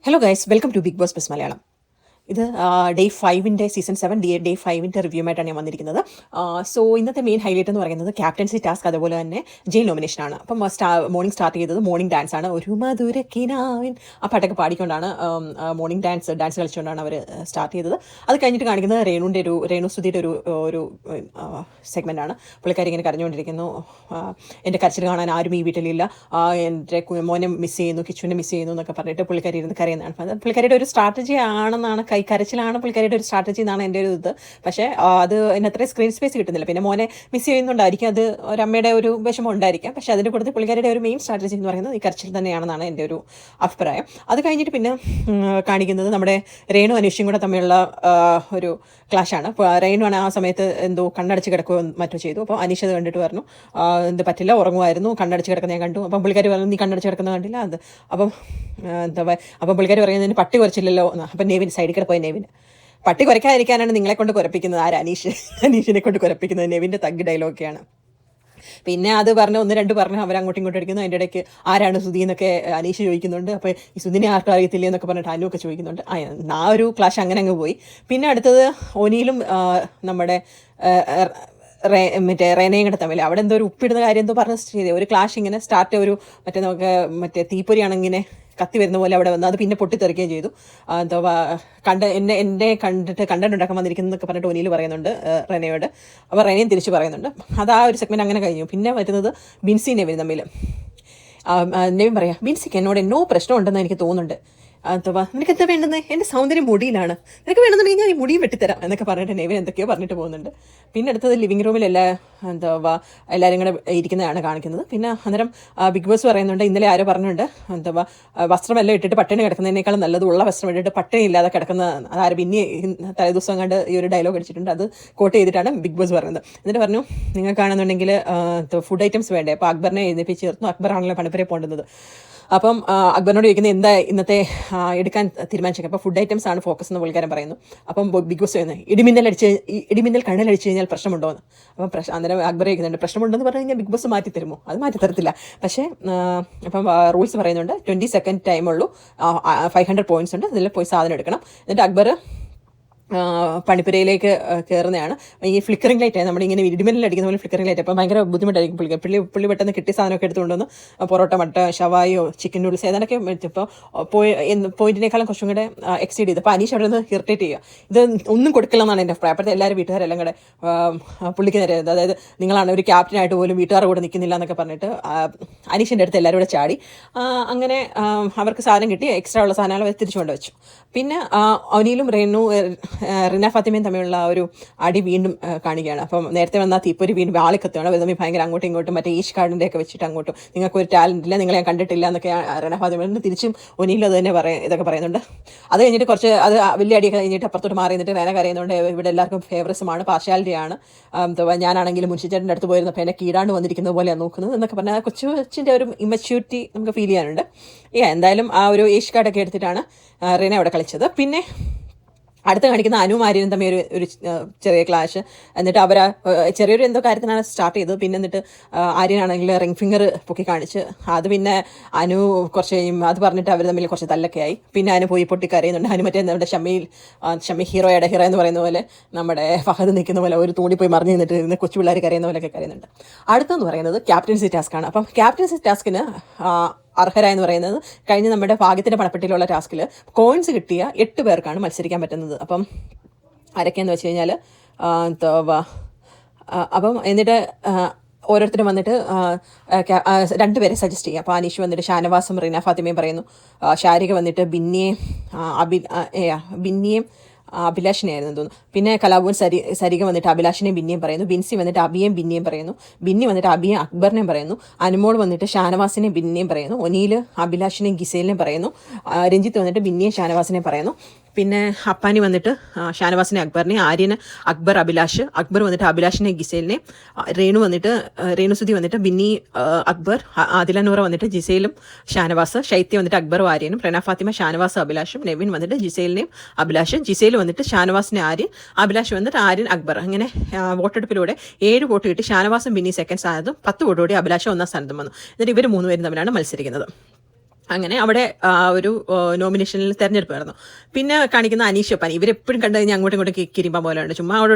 Hello guys, welcome to Bigg Boss plus Malayalam. ഇത് day 5 season 7 day 5 റിവ്യൂമായിട്ടാണ് ഞാൻ വന്നിരിക്കുന്നത്. So ഇന്നത്തെ മെയിൻ ഹൈലൈറ്റ് എന്ന് പറയുന്നത് ക്യാപ്റ്റൻസി ടാസ്ക്, അതുപോലെ തന്നെ ജയിൽ നോമിനേഷനാണ്. അപ്പം മോർണിംഗ് സ്റ്റാർട്ട് ചെയ്തത് മോർണിംഗ് ഡാൻസ് ആണ്. ഒരു മധുരക്കിനാവിൻ ആ പാട്ടൊക്കെ പാടിക്കൊണ്ടാണ് മോർണിംഗ് ഡാൻസ് കളിച്ചുകൊണ്ടാണ് അവർ സ്റ്റാർട്ട് ചെയ്തത്. അത് കഴിഞ്ഞിട്ട് കാണിക്കുന്നത് രേണുസുതിയുടെ ഒരു സെഗ്മെൻ്റാണ്. പുള്ളിക്കാരി ഇങ്ങനെ കരഞ്ഞുകൊണ്ടിരിക്കുന്നു. എൻ്റെ കരച്ചിൽ കാണാൻ ആരും ഈ വീട്ടിലില്ല, എൻ്റെ മോനെ മിസ് ചെയ്യുന്നു, കിച്ചുവിനെ മിസ് ചെയ്യുന്നു എന്നൊക്കെ പറഞ്ഞിട്ട് പുള്ളിക്കാരി ഇരുന്ന് കരയുന്നതാണ്. അത് പുള്ളിക്കാരിയുടെ ഒരു സ്ട്രാറ്റജി ആണെന്നാണ്, കരച്ചിലാണ് പുള്ളിക്കാരിയുടെ ഒരു സ്ട്രാറ്റജി എന്നാണ് എൻ്റെ ഒരു ഇത്. പക്ഷേ അത് അതിന് അത്രയും സ്ക്രീൻ സ്പേസ് കിട്ടുന്നില്ല. പിന്നെ മോനെ മിസ് ചെയ്യുന്നുണ്ടായിരിക്കും, അത് ഒരമ്മയുടെ ഒരു വിഷമം ഉണ്ടായിരിക്കാം. പക്ഷേ അതിൻ്റെ കൂടുതൽ പുള്ളിക്കാരിയുടെ ഒരു മെയിൻ സ്ട്രാറ്റജി എന്ന് പറയുന്നത് ഈ കരച്ചിൽ തന്നെയാണെന്നാണ് എൻ്റെ ഒരു അഭിപ്രായം. അത് കഴിഞ്ഞിട്ട് പിന്നെ കാണിക്കുന്നത് നമ്മുടെ രേണു അനീഷും കൂടെ തമ്മിലുള്ള ഒരു ക്ലാഷാണ്. രേണു ആണ് ആ സമയത്ത് എന്തോ കണ്ണടച്ച് കിടക്കുകയോ മറ്റോ ചെയ്തു. അപ്പോൾ അനീഷ് അത് കണ്ടിട്ട് പറഞ്ഞു എന്ത് പറ്റില്ല, ഉറങ്ങുമായിരുന്നു, കണ്ണടച്ച് കിടക്കുന്ന ഞാൻ കണ്ടു. അപ്പം പുള്ളിക്കാരി പറഞ്ഞു നീ കണ്ണടച്ച് കിടക്കുന്നത് കണ്ടില്ല അത്. അപ്പം പുള്ളിക്കാരി പറയുന്നതിന് പട്ടി കുറച്ചില്ലല്ലോ. അപ്പം നെവിൻ സൈഡിൽ കൂടെ പോയ നെവിൻ പട്ടി കുറയ്ക്കാതിരിക്കാനാണ് നിങ്ങളെ കൊണ്ട് കുരപ്പിക്കുന്നത്. അനീഷിനെ കൊണ്ട് കുരപ്പിക്കുന്നത് നെവിൻ്റെ തഗ് ഡയലോഗൊക്കെയാണ്. പിന്നെ അത് പറഞ്ഞ് ഒന്ന് രണ്ട് പറഞ്ഞ് അവരങ്ങോട്ടും ഇങ്ങോട്ടും അടിക്കുന്നു. അതിൻ്റെ ഇടയ്ക്ക് ആരാണ് സുധി എന്നൊക്കെ അനീഷ് ചോദിക്കുന്നുണ്ട്. അപ്പോൾ ഈ സുധിനെ ആർക്കും അറിയത്തില്ല എന്നൊക്കെ പറഞ്ഞിട്ട് അനുവൊക്കെ ചോദിക്കുന്നുണ്ട്. ആ ഒരു ക്ലാഷ് അങ്ങനെ അങ്ങ് പോയി. പിന്നെ അടുത്തത് ഒനിയിലും നമ്മുടെ മറ്റേ റെനയും കൂടെ തമ്മിൽ അവിടെ എന്തോ ഒരു ഉപ്പിടുന്ന കാര്യം എന്തോ പറഞ്ഞ് ചെയ്തേ ഒരു ക്ലാഷ് ഇങ്ങനെ സ്റ്റാർട്ട്, ഒരു മറ്റേ തീപ്പൊരിയാണ് ഇങ്ങനെ കത്തി വരുന്ന പോലെ അവിടെ വന്ന് അത് പിന്നെ പൊട്ടിത്തെറിക്കുകയും ചെയ്തു. എന്തോ എന്നെ കണ്ടിട്ട് കണ്ടന്റ് ഉണ്ടാക്കാൻ വന്നിരിക്കുന്നതൊക്കെ പറഞ്ഞിട്ട് ഒനിയിൽ പറയുന്നുണ്ട് റെനയോട്. അപ്പോൾ റെനയും തിരിച്ച് പറയുന്നുണ്ട്. അത് ആ ഒരു സെഗ്മെൻറ്റ് അങ്ങനെ കഴിഞ്ഞു. പിന്നെ വരുന്നത് ബിൻസി നെവിൻ തമ്മിൽ. നെവിൻ പറയാം, ബിൻസിക്ക് എന്നോട് എന്നോ പ്രശ്നമുണ്ടെന്ന് എനിക്ക് തോന്നുന്നുണ്ട്. നിനക്ക് എന്താ വേണ്ടുന്നത്? എൻ്റെ സൗന്ദര്യം മുടിയിലാണ്, നിനക്ക് വേണമെന്നുണ്ടെങ്കിൽ ഞാൻ ഈ മുടിയും വെട്ടിത്തരാം എന്നൊക്കെ പറഞ്ഞിട്ട് നെവിൻ എന്തൊക്കെയോ പറഞ്ഞിട്ട് പോകുന്നുണ്ട്. പിന്നെ അടുത്തത് ലിവിങ് റൂമിൽ എല്ലാവരും കൂടെ ഇരിക്കുന്നതാണ് കാണിക്കുന്നത്. പിന്നെ അന്നേരം ബിഗ് ബോസ് പറയുന്നുണ്ട്, ഇന്നലെ ആരോ പറഞ്ഞുണ്ട് വസ്ത്രമെല്ലാം ഇട്ടിട്ട് പട്ടിണി കിടക്കുന്നതിനേക്കാളും നല്ലത് ഉള്ള വസ്ത്രം ഇട്ടിട്ട് പട്ടിണി ഇല്ലാതെ കിടക്കുന്ന ആര് പിന്നെ തലേദിവസം കണ്ട് ഈ ഒരു ഡയലോഗ് അടിച്ചിട്ടുണ്ട്. അത് കോട്ട് ചെയ്തിട്ടാണ് ബിഗ് ബോസ് പറയുന്നത്. എന്നിട്ട് പറഞ്ഞു നിങ്ങൾക്കാണെന്നുണ്ടെങ്കിൽ ഫുഡ് ഐറ്റംസ് വേണ്ടേ? അപ്പോൾ അക്ബറിനെ എഴുന്നേപ്പിച്ച് ചേർന്നു. അക്ബറാണല്ലോ പണിപ്പുരയിൽ പോകേണ്ടത്. അപ്പം അക്ബറിനോട് ചോദിക്കുന്നത് എന്താ ഇന്നത്തെ എടുക്കാൻ തീരുമാനിച്ചത്? അപ്പോൾ ഫുഡ് ഐറ്റംസ് ആണ് ഫോക്കസ് എന്ന് പുള്ളിക്കാരൻ പറയുന്നു. അപ്പം ബിഗ് ബോസ് പറയുന്നത് ഇടിമിന്നൽ കണ്ണലടിച്ച് കഴിഞ്ഞാൽ പ്രശ്നമുണ്ടോ എന്ന്. അപ്പം അന്നേരം അക്ബർ ചോദിക്കുന്നുണ്ട് പ്രശ്നമുണ്ടെന്ന് പറഞ്ഞു കഴിഞ്ഞാൽ ബിഗ് ബോസ് മാറ്റി തരുമോ? അത് മാറ്റി തരത്തില്ല. പക്ഷേ അപ്പം റൂൾസ് പറയുന്നുണ്ട് 20 സെക്കൻഡ് ടൈമുള്ളൂ, 500 പോയിന്റ്സ് ഉണ്ട്, അതിൽ പോയി സാധനം എടുക്കണം. എന്നിട്ട് അക്ബർ പണിപ്പുരയിലേക്ക് കയറുന്നതാണ്. ഈ ഫ്ലിക്കറിംഗ് ലൈറ്റ് നമ്മളിങ്ങനെ ഇടിമിന്നൽ അടിക്കുന്ന പോലെ ഫ്ലിക്കറിംഗ് ലൈറ്റ്. അപ്പോൾ ഭയങ്കര ബുദ്ധിമുട്ടായിരിക്കും പുള്ളി പെട്ടെന്ന് കിട്ടിയ സാധനമൊക്കെ എടുത്തുകൊണ്ടുവന്ന് പൊറോട്ട, മട്ട, ഷവായോ, ചിക്കൻ നൂഡിൽസ് ഏതാണ്ടൊക്കെ ഇപ്പോൾ പോയിന്റിനേക്കാളും കുറച്ചും കൂടെ എക്സീഡ് ചെയ്ത്. അപ്പോൾ അനീഷ് അവിടെ നിന്ന് ഇറിറ്റേറ്റ് ചെയ്യുക, ഇത് ഒന്നും കൊടുക്കില്ല എന്നാണ് എൻ്റെ അഭിപ്രായം. അപ്പോഴത്തെ എല്ലാവരും വീട്ടുകാരെല്ലാം കൂടെ പുള്ളിക്ക് നേരെ, അതായത് നിങ്ങളാണ് ഒരു ക്യാപ്റ്റനായിട്ട് പോലും വീട്ടുകാരുടെ കൂടെ നിൽക്കുന്നില്ല എന്നൊക്കെ പറഞ്ഞിട്ട് അനീഷിൻ്റെ അടുത്ത് എല്ലാവരും കൂടെ ചാടി. അങ്ങനെ അവർക്ക് സാധനം കിട്ടി, എക്സ്ട്രാ ഉള്ള സാധനങ്ങൾ അവർ തിരിച്ചു കൊണ്ട് വെച്ചു. പിന്നെ ഒനിയിലും റിന ഫാത്തിമയും തമ്മിലുള്ള ഒരു അടി വീണ്ടും കാണിക്കുകയാണ്. അപ്പം നേരത്തെ വന്ന തീപ്പൊരി വീണ്ടും ആളിക്കത്തുകയാണ്. അവർ തമ്മിൽ ഭയങ്കര അങ്ങോട്ടും ഇങ്ങോട്ടും മറ്റേ ഈഷ് കാർഡിൻ്റെ ഒക്കെ വെച്ചിട്ട് അങ്ങോട്ടും നിങ്ങൾക്കൊരു ടാലൻ്റ് ഇല്ല, നിങ്ങളെ ഞാൻ കണ്ടിട്ടില്ല എന്നൊക്കെ റിന ഫാത്തിമ തിരിച്ചും ഒനിയിലും അത് തന്നെ ഇതൊക്കെ പറയുന്നുണ്ട്. അത് കഴിഞ്ഞിട്ട് കുറച്ച് അത് വലിയ അടിയൊക്കെ കഴിഞ്ഞിട്ട് അപ്പുറത്തോട്ട് മാറി നിന്നിട്ട് റെന കരയുന്നുണ്ട്. ഇവിടെ എല്ലാവർക്കും ഫേവറിസമാണ്, പാർഷ്യാലിറ്റിയാണ്, ഞാനാണെങ്കിലും മുൻഷിച്ചേട്ടൻ്റെ അടുത്ത് പോയിരുന്നപ്പോൾ എന്നെ കീടാണ്ട് വന്നിരിക്കുന്നത് പോലെയാണ് നോക്കുന്നത് എന്നൊക്കെ പറഞ്ഞാൽ കൊച്ചിൻ്റെ ഒരു ഇമ്മച്യൂരിറ്റി നമുക്ക് ഫീൽ ചെയ്യാനുണ്ട്. എന്തായാലും ആ ഒരു ഈഷ് കാർഡൊക്കെ എടുത്തിട്ടാണ് റെന അവിടെ കളിച്ചത്. പിന്നെ അടുത്ത് കാണിക്കുന്ന അനുവും ആര്യനും തമ്മിൽ ഒരു ചെറിയ ക്ലാഷ്. എന്നിട്ട് അവർ ചെറിയൊരു എന്തോ കാര്യത്തിനാണ് സ്റ്റാർട്ട് ചെയ്തത്. പിന്നെ എന്നിട്ട് ആര്യനാണെങ്കിൽ റിംഗ് ഫിംഗർ പൊക്കി കാണിച്ച് അത് പിന്നെ അനു കുറച്ച് കഴിയുമ്പോൾ അത് പറഞ്ഞിട്ട് അവർ തമ്മിൽ കുറച്ച് തല്ലൊക്കെ ആയി. പിന്നെ അനു പോയി പൊട്ടി കരയുന്നുണ്ട്. അനു മറ്റേ നമ്മുടെ ഷമ്മി ഹീറോ എന്ന് പറയുന്ന പോലെ നമ്മുടെ ഫഹദ് നിൽക്കുന്ന പോലെ ഒരു തൂണി പോയി മറിഞ്ഞ് നിന്നിട്ട് കൊച്ചു പിള്ളേർ കരയുന്ന പോലെയൊക്കെ കരയുന്നുണ്ട്. അടുത്തെന്ന് പറയുന്നത് ക്യാപ്റ്റൻസി ടാസ്ക്കാണ്. അപ്പം ക്യാപ്റ്റൻസി ടാസ്കിന് അർഹരായെന്ന് പറയുന്നത് കഴിഞ്ഞ നമ്മുടെ ഭാഗ്യത്തിൻ്റെ പണപ്പെട്ടിയിലുള്ള ടാസ്കിൽ കോയിൻസ് കിട്ടിയ 8 പേർക്കാണ് മത്സരിക്കാൻ പറ്റുന്നത്. അപ്പം ആരൊക്കെയെന്ന് വെച്ച് കഴിഞ്ഞാൽ അപ്പം എന്നിട്ട് ഓരോരുത്തരും വന്നിട്ട് 2 പേരെ സജസ്റ്റ് ചെയ്യുക. അപ്പോൾ അനീഷ് വന്നിട്ട് ഷാനവാസും റീന ഫാത്തിമയും പറയുന്നു. ഷാരിക വന്നിട്ട് ബിന്നിയെയും അഭിലാഷിനെയായിരുന്നു തോന്നുന്നു. പിന്നെ കലാഭവൻ സരിക വന്നിട്ട് അഭിലാഷിനെയും ബിന്നിയും പറയുന്നു. ബിൻസി വന്നിട്ട് അബിയെയും ബിന്നിയും പറയുന്നു. ബിന്നി വന്നിട്ട് അബിയെ അക്ബറിനെയും പറയുന്നു. അനുമോൾ വന്നിട്ട് ഷാനവാസിനെയും ബിന്നിയും പറയുന്നു. ഒനിയിൽ അഭിലാഷിനെയും ഗിസേലിനെയും പറയുന്നു. രഞ്ജിത്ത് വന്നിട്ട് ബിന്നിയെയും ഷാനവാസിനെയും പറയുന്നു. പിന്നെ അപ്പാനി വന്നിട്ട് ഷാനവാസിനെ അക്ബറിനെ, ആര്യന് അക്ബർ അഭിലാഷ്, അക്ബർ വന്നിട്ട് അഭിലാഷിനെ ഗിസേലിനെ, രേണുസുതി വന്നിട്ട് ബിന്നി അക്ബർ, ആദില നൂറ വന്നിട്ട് ജിസേലും ഷാനവാസ്, ശൈത്യ വന്നിട്ട് അക്ബറും ആര്യനും, റെന ഫാത്തിമ ഷാനവാസ് അഭിലാഷും, നെവിൻ വന്നിട്ട് ജിസേലിനെയും അഭിലാഷും, ജിസേൽ വന്നിട്ട് ഷാനവാസിനെ ആര്യൻ, അഭിലാഷ് വന്നിട്ട് ആര്യൻ അക്ബർ. അങ്ങനെ വോട്ടെടുപ്പിലൂടെ 7 വോട്ട് കിട്ടി ഷാനവാസും ബിന്നി സെക്കൻഡ് സ്ഥാനത്തും 10 വോട്ടോടെ അഭിലാഷ് 1ാം സ്ഥാനത്തും വന്നു. എന്നിട്ട് ഇവർ 3 പേരും തമ്മിലാണ് മത്സരിക്കുന്നത്. അങ്ങനെ അവിടെ ഒരു നോമിനേഷനിൽ തിരഞ്ഞെടുപ്പായിരുന്നു. പിന്നെ കാണിക്കുന്ന അനീഷ് അപ്പാനി, ഇവരെപ്പോഴും കണ്ടു കഴിഞ്ഞാൽ അങ്ങോട്ടും ഇങ്ങോട്ടും കിരിമ്പാൻ പോലെയുണ്ട്. ചുമ്മാ അവിടെ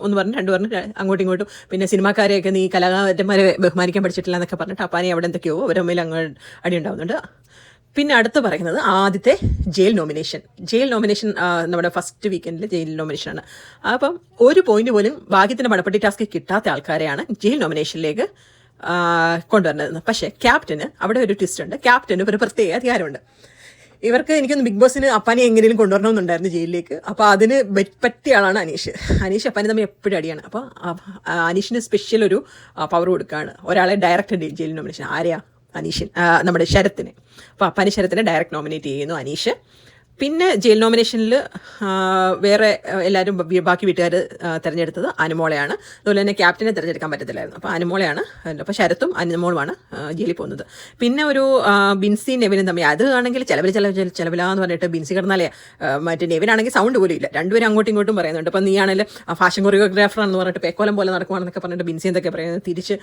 ഒന്ന് പറഞ്ഞ് രണ്ട് പറഞ്ഞ് അങ്ങോട്ടും ഇങ്ങോട്ടും. പിന്നെ സിനിമാക്കാരെയൊക്കെ നീ കലാകാരന്മാരെ ബഹുമാനിക്കാൻ പഠിച്ചിട്ടില്ല എന്നൊക്കെ പറഞ്ഞിട്ട് അപ്പാനി അവിടെ എന്തൊക്കെയോ അവരെ തമ്മിൽ അങ്ങ് അടി ഉണ്ടാവുന്നുണ്ട്. പിന്നെ അടുത്ത് പറയുന്നത് ആദ്യത്തെ ജയിൽ നോമിനേഷൻ. നമ്മുടെ ഫസ്റ്റ് വീക്കെൻഡിൽ ജയിൽ നോമിനേഷനാണ്. അപ്പം ഒരു പോയിന്റ് പോലും ഭാഗ്യത്തിന് പടപ്പെട്ടി ടാസ്ക് കിട്ടാത്ത ആൾക്കാരെയാണ് ജയിൽ നോമിനേഷനിലേക്ക് കൊണ്ടുവരുന്നത്. പക്ഷേ ക്യാപ്റ്റന് അവിടെ ഒരു ട്വിസ്റ്റ് ഉണ്ട്. ക്യാപ്റ്റന് ഒരു പ്രത്യേക അധികാരമുണ്ട്. ഇവർക്ക് എനിക്കൊന്ന് ബിഗ് ബോസിന് അപ്പാനെ എങ്ങനെയും കൊണ്ടുവരണമെന്നുണ്ടായിരുന്നു ജയിലിലേക്ക്. അപ്പോൾ അതിന് പറ്റിയ ആളാണ് അനീഷ് അപ്പാനെ തമ്മിൽ എപ്പോഴും അടിയാണ്. അപ്പോൾ അനീഷിന് സ്പെഷ്യൽ ഒരു പവർ കൊടുക്കുകയാണ്, ഒരാളെ ഡയറക്റ്റ് ജയിൽ നോമിനേഷൻ. ആരെയാ? അനീഷൻ, നമ്മുടെ ശരത്തിന്. അപ്പോൾ അപ്പാനി ശരത്തിനെ ഡയറക്റ്റ് നോമിനേറ്റ് ചെയ്യുന്നു അനീഷ്. പിന്നെ ജയിൽ നോമിനേഷനിൽ വേറെ എല്ലാവരും ബാക്കി വീട്ടുകാർ തിരഞ്ഞെടുത്തത് അനുമോളെയാണ്. അതുപോലെ തന്നെ ക്യാപ്റ്റനെ തിരഞ്ഞെടുക്കാൻ പറ്റത്തില്ലായിരുന്നു. അപ്പോൾ അനുമോളെയാണ്. അപ്പോൾ ശരത്തും അനുമോളുമാണ് ജയിലിൽ പോകുന്നത്. പിന്നെ ഒരു ബിൻസി നെവിനും തമ്മിൽ, അത് ആണെങ്കിൽ ചിലവിലാന്ന് പറഞ്ഞിട്ട് ബിൻസി കിടന്നാലേ മറ്റേ നെവിനാണെങ്കിൽ സൗണ്ട് പോലും ഇല്ല. രണ്ടുപേരും അങ്ങോട്ടും ഇങ്ങോട്ടും പറയുന്നുണ്ട്. അപ്പോൾ നീ ആണെങ്കിൽ ഫാഷൻ കൊറിയോഗ്രാഫറാണെന്ന് പറഞ്ഞിട്ട് പേക്കോലം പോലെ നടക്കുവാണെന്നൊക്കെ പറഞ്ഞിട്ട് ബിൻസി എന്തൊക്കെ പറയുന്നത്, തിരിച്ച്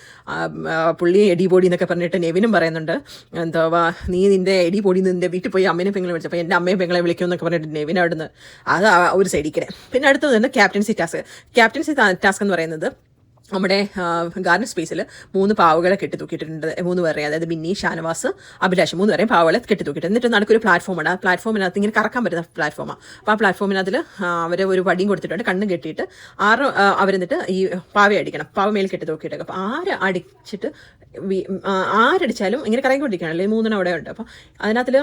പുള്ളി എടി ബോഡി എന്നൊക്കെ പറഞ്ഞിട്ട് നെവിനും പറയുന്നുണ്ട്. എന്താ നീ നിൻ്റെ എടി ബോഡി നിൻ്റെ വീട്ടിൽ പോയി അമ്മേനെ പെങ്ങളെ വിളിച്ചു, അപ്പോൾ എൻ്റെ അമ്മയും പെങ്ങളെ വിളിക്കുമെന്നൊക്കെ പറഞ്ഞിട്ട് നെവിൻ അവിടുന്ന് അത് ഒരു സൈഡിക്കണേ. പിന്നെ അടുത്തത് തന്നെ ക്യാപ്റ്റൻസി ടാസ്ക് എന്ന് പറയുന്നത് നമ്മുടെ ഗാർഡൻ സ്പേസിൽ 3 പാവകളെ കെട്ടിത്തൂക്കിയിട്ടുണ്ട്. 3 പേരെ, അതായത് ബിന്നി, ഷാനവാസ്, അഭിലാഷ്, 3 പേരെയും പാവകളെ കെട്ടിത്തൂക്കിയിട്ട് എന്നിട്ട് നടക്കൊരു പ്ലാറ്റ്ഫോമാണ്. ആ പ്ലാറ്റ്ഫോമിനകത്ത് ഇങ്ങനെ കറക്കാൻ പറ്റുന്ന പ്ലാറ്റ്ഫോമാണ്. അപ്പോൾ ആ പ്ലാറ്റ്ഫോമിനകത്ത് അവർ ഒരു വടിയും കൊടുത്തിട്ടുണ്ട്, കണ്ണും കെട്ടിയിട്ട് അവരെന്നിട്ട് ഈ പാവയെ അടിക്കണം. പാവ മേൽ കെട്ടിത്തൂക്കിയിട്ടൊക്കെ. അപ്പോൾ ആരടിച്ചാലും ഇങ്ങനെ കറങ്ങിക്കൊണ്ടിരിക്കുകയാണ്, അല്ലെങ്കിൽ 3 അവിടെ ഉണ്ട്. അപ്പോൾ അതിനകത്തിൽ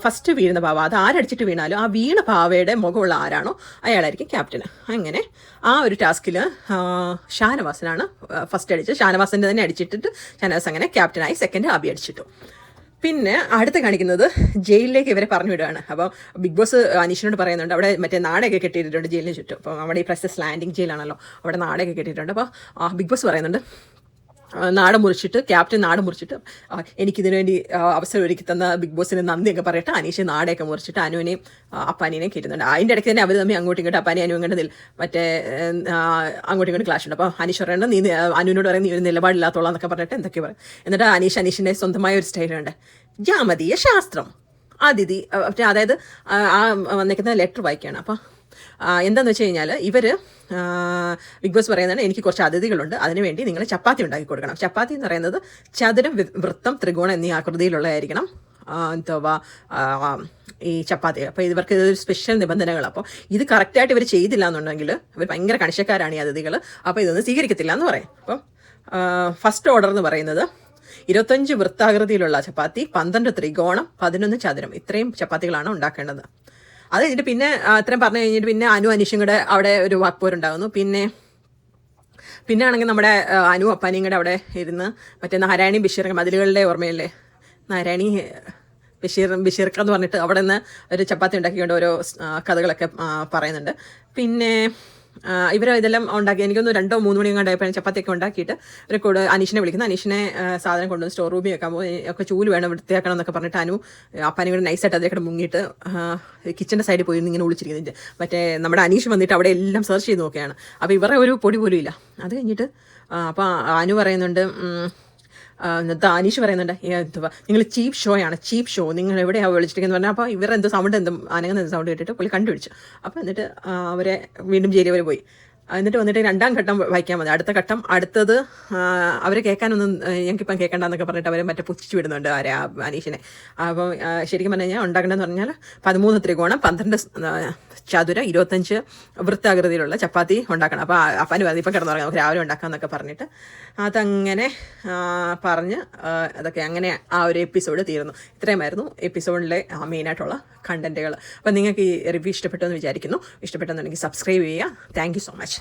ഫസ്റ്റ് വീഴുന്ന പാവ, അത് ആരടിച്ചിട്ട് വീണാലും ആ വീണ പാവയുടെ മുഖമുള്ള ആരാണോ അയാളായിരിക്കും ക്യാപ്റ്റന്. അങ്ങനെ ആ ഒരു ടാസ്കിൽ ഷാനവാസിനാണ് ഫസ്റ്റ് അടിച്ചത്. ഷാനവാസിൻ്റെ തന്നെ അടിച്ചിട്ടിട്ട് ഷാനവാസ് അങ്ങനെ ക്യാപ്റ്റനായി. സെക്കൻഡ് അബി അടിച്ചിട്ടു. പിന്നെ അടുത്ത് കാണിക്കുന്നത് ജയിലിലേക്ക് ഇവരെ പറഞ്ഞു വിടുകയാണ്. അപ്പോൾ ബിഗ് ബോസ് അനീഷിനോട് പറയുന്നുണ്ട്, അവിടെ മറ്റേ നാടൊക്കെ കെട്ടിയിട്ടുണ്ട് ജയിലിന് ചുറ്റും. അപ്പോൾ അവിടെ ഈ പ്രസസ് ലാൻഡിങ് ജയിലാണല്ലോ, അവിടെ നാടൊക്കെ കെട്ടിയിട്ടുണ്ട്. അപ്പോൾ ബിഗ് ബോസ് പറയുന്നുണ്ട്, ക്യാപ്റ്റൻ നാട് മുറിച്ചിട്ട് എനിക്കിതിനു വേണ്ടി അവസരം ഒരുക്കി തന്ന ബിഗ് ബോസിന് നന്ദിയൊക്കെ പറയട്ടെ അനീഷ് നാടൊക്കെ മുറിച്ചിട്ട് അനുവിനെയും അപ്പാനിനെയും കയറ്റുന്നുണ്ട്. അതിൻ്റെ ഇടയ്ക്ക് തന്നെ അവർ തമ്മിൽ അങ്ങോട്ടും ഇങ്ങോട്ട് അപ്പാനി അനുവും കണ്ട് മറ്റേ അങ്ങോട്ടും ഇങ്ങോട്ട് ക്ലാഷ് ഉണ്ട്. അപ്പോൾ അനീഷ് പറയണ്ട, നീ അനുവിനോട് പറയും നീ ഒരു നിലപാടില്ലാത്തോളാം എന്നൊക്കെ പറഞ്ഞിട്ട് എന്തൊക്കെ പറയും. എന്നിട്ട് അനീഷിൻ്റെ സ്വന്തമായ ഒരു സ്റ്റൈലുണ്ട്, ജാമതീയ ശാസ്ത്രം അതിഥി. അതായത് വന്നിരിക്കുന്ന ലെറ്റർ വായിക്കുകയാണ്. അപ്പോൾ എന്താണെന്ന് വെച്ച് കഴിഞ്ഞാൽ ഇവർ ബിഗ് ബോസ് പറയുന്നത്, എനിക്ക് കുറച്ച് അതിഥികളുണ്ട്, അതിനുവേണ്ടി നിങ്ങൾ ചപ്പാത്തി ഉണ്ടാക്കി കൊടുക്കണം. ചപ്പാത്തി എന്ന് പറയുന്നത് ചതുരം, വൃത്തം, ത്രികോണം എന്നീ ആകൃതിയിലുള്ളതായിരിക്കണം എന്തുവാ ഈ ചപ്പാത്തി. അപ്പോൾ ഇവർക്ക് ഇതൊരു സ്പെഷ്യൽ നിബന്ധനകൾ. അപ്പോൾ ഇത് കറക്റ്റായിട്ട് ഇവർ ചെയ്തില്ല എന്നുണ്ടെങ്കിൽ ഇവർ ഭയങ്കര കണിശക്കാരാണ് ഈ അതിഥികൾ. അപ്പോൾ ഇതൊന്നും സ്വീകരിക്കത്തില്ല എന്ന് പറയും. അപ്പം ഫസ്റ്റ് ഓർഡർ എന്ന് പറയുന്നത് 25 വൃത്താകൃതിയിലുള്ള ചപ്പാത്തി, 12 ത്രികോണം, 11 ചതുരം. ഇത്രയും ചപ്പാത്തികളാണ് ഉണ്ടാക്കേണ്ടത്. അത് കഴിഞ്ഞിട്ട് പിന്നെ അത്രയും പറഞ്ഞു കഴിഞ്ഞിട്ട് പിന്നെ അനീഷും കൂടെ അവിടെ ഒരു വാക്പോരുണ്ടാകുന്നു. പിന്നെ ആണെങ്കിൽ നമ്മുടെ അപ്പാനിയും കൂടെ അവിടെ ഇരുന്ന് മറ്റേ നാരായണി ബഷീർ, മതിലുകളുടെ ഓർമ്മയില്ലേ, നാരായണി ബഷീർക്ക എന്ന് പറഞ്ഞിട്ട് അവിടെ നിന്ന് ഒരു ചപ്പാത്തി ഉണ്ടാക്കിക്കൊണ്ട് ഓരോ കഥകളൊക്കെ പറയുന്നുണ്ട്. പിന്നെ ഇതെല്ലാം ഉണ്ടാക്കി എനിക്കൊന്ന് 2-3 മണി കണ്ടായപ്പോൾ ചപ്പാത്തിയൊക്കെ ഉണ്ടാക്കിയിട്ട് ഒരു കൂടെ അനീഷിനെ വിളിക്കുന്നു. അനീഷിനെ സാധനം കൊണ്ടുവന്ന് സ്റ്റോർ റൂമിൽ വെക്കാൻ പോകും. ഒക്കെ ചൂല് വേണം വൃത്തിയാക്കണം എന്നൊക്കെ പറഞ്ഞിട്ട് അപ്പാനും കൂടെ നൈസായിട്ട് അതിലേക്ക് മുങ്ങിയിട്ട് കിച്ചൻ്റെ സൈഡിൽ പോയി ഇങ്ങനെ വിളിച്ചിരിക്കുന്നുണ്ട്. മറ്റേ നമ്മുടെ അനീഷ് വന്നിട്ട് അവിടെ എല്ലാം സെർച്ച് ചെയ്ത് നോക്കുകയാണ്. അപ്പോൾ ഇവരുടെ ഒരു പൊടി പോലും ഇല്ല. അത് കഴിഞ്ഞിട്ട് അപ്പോൾ അനു പറയുന്നുണ്ട്, അനീഷ് പറയുന്നുണ്ട്, നിങ്ങൾ ചീപ്പ് ഷോ നിങ്ങൾ എവിടെയാണ് വിളിച്ചിരിക്കുന്നത് പറഞ്ഞാൽ. അപ്പോൾ ഇവരെന്തോ സൗണ്ട് അനങ്ങുന്ന സൗണ്ട് കേട്ടിട്ട് പുള്ളി കണ്ടുപിടിച്ചു. അപ്പോൾ എന്നിട്ട് അവരെ വീണ്ടും ജയിലിൽ വരെ പോയി. എന്നിട്ട് വന്നിട്ട് 2ാം ഘട്ടം വായിക്കാൻ മതി. അടുത്തത് അവരെ കേൾക്കാനൊന്നും ഞങ്ങൾക്കിപ്പം കേൾക്കണ്ടെന്നൊക്കെ പറഞ്ഞിട്ട് അവരെ മറ്റേ പുച്ഛിച്ച് വിടുന്നുണ്ട് അനീഷിനെ. അപ്പം ശരിക്കും പറഞ്ഞു കഴിഞ്ഞാൽ ഉണ്ടാക്കേണ്ടതെന്ന് പറഞ്ഞാൽ 13 ത്രികോണം, 12 ചതുരം, 25 വൃത്താകൃതിയിലുള്ള ചപ്പാത്തി ഉണ്ടാക്കണം. അപ്പോൾ അപ്പാന് പറഞ്ഞു ഇപ്പം കിടന്നുറങ്ങാം, നമുക്ക് രാവിലെ ഉണ്ടാക്കാമെന്നൊക്കെ പറഞ്ഞിട്ട് അതങ്ങനെ പറഞ്ഞ് അതൊക്കെ അങ്ങനെ ആ ഒരു എപ്പിസോഡ് തീർന്നു. ഇത്രയുമായിരുന്നു എപ്പിസോഡിലെ മെയിനായിട്ടുള്ള കണ്ടൻറ്റുകൾ. അപ്പം നിങ്ങൾക്ക് ഈ റിവ്യൂ ഇഷ്ടപ്പെട്ടു എന്ന് വിചാരിക്കുന്നു. ഇഷ്ടപ്പെട്ടെന്നുണ്ടെങ്കിൽ സബ്സ്ക്രൈബ് ചെയ്യുക. Thank you so much.